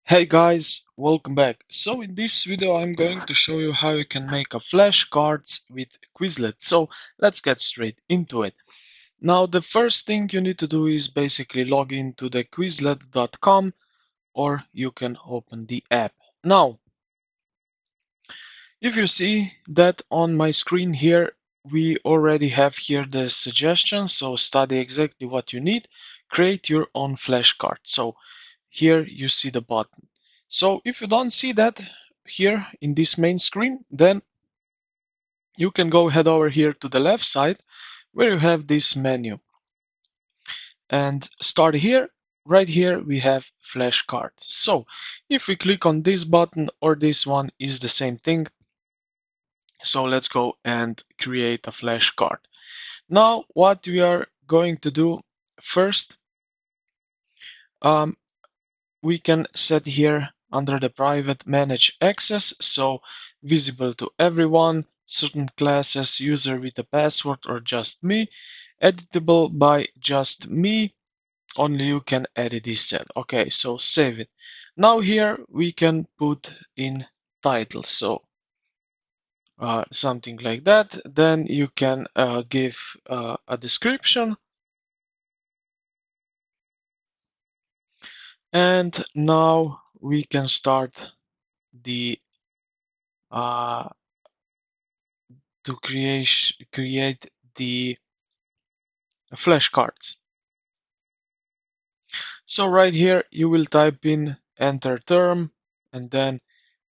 Hey guys, welcome back. So in this video I'm going to show you how you can make a flashcards with Quizlet. So let's get straight into it. Now the first thing you need to do is basically log into the quizlet.com, or you can open the app. Now if you see that on my screen here, we already have here the suggestions. So study exactly what you need, create your own flashcard. So here you see the button. So if you don't see that here in this main screen, then you can go head over here to the left side where you have this menu and start here. Right here we have flashcards. So if we click on this button, or this one is the same thing. So let's go and create a flashcard. Now what we are going to do first, we can set here under the private manage access, so visible to everyone, certain classes, user with a password or just me, editable by just me, only you can edit this set. Okay, so save it. Now here we can put in title, so something like that. Then you can give a description. And now we can start the to create the flashcards. So right here you will type in enter term, and then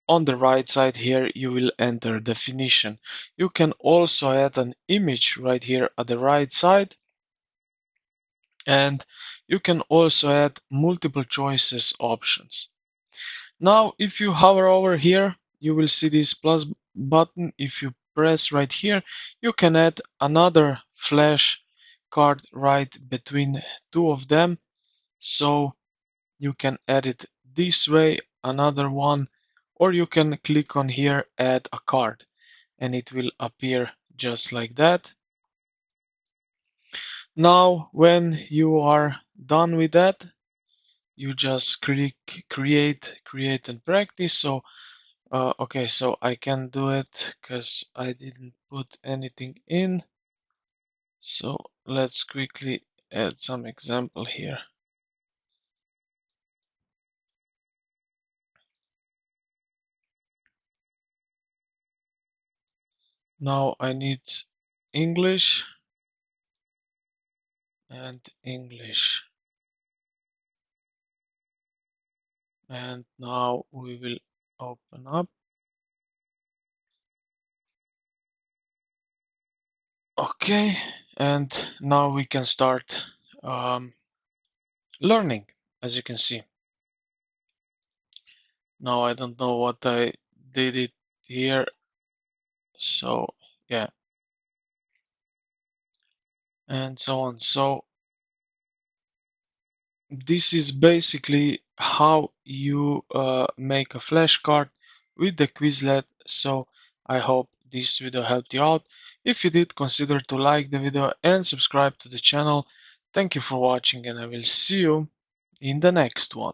on the right side here you will enter definition. You can also add an image right here at the right side, and you can also add multiple choices options. Now if you hover over here, you will see this plus button. If you press right here, you can add another flash card right between two of them. So you can add it this way, another one, or you can click on here, add a card, and it will appear just like that. Now when you are done with that, you just click create and practice. So okay, so I can do it because I didn't put anything in. So let's quickly add some example here. Now I need English and English. And now we will open up. Okay, and now we can start learning, as you can see. Now I don't know what I did it here. So yeah, and so on. So this is basically how you make a flashcard with the Quizlet. So I hope this video helped you out. If you did, consider to like the video and subscribe to the channel. Thank you for watching, and I will see you in the next one.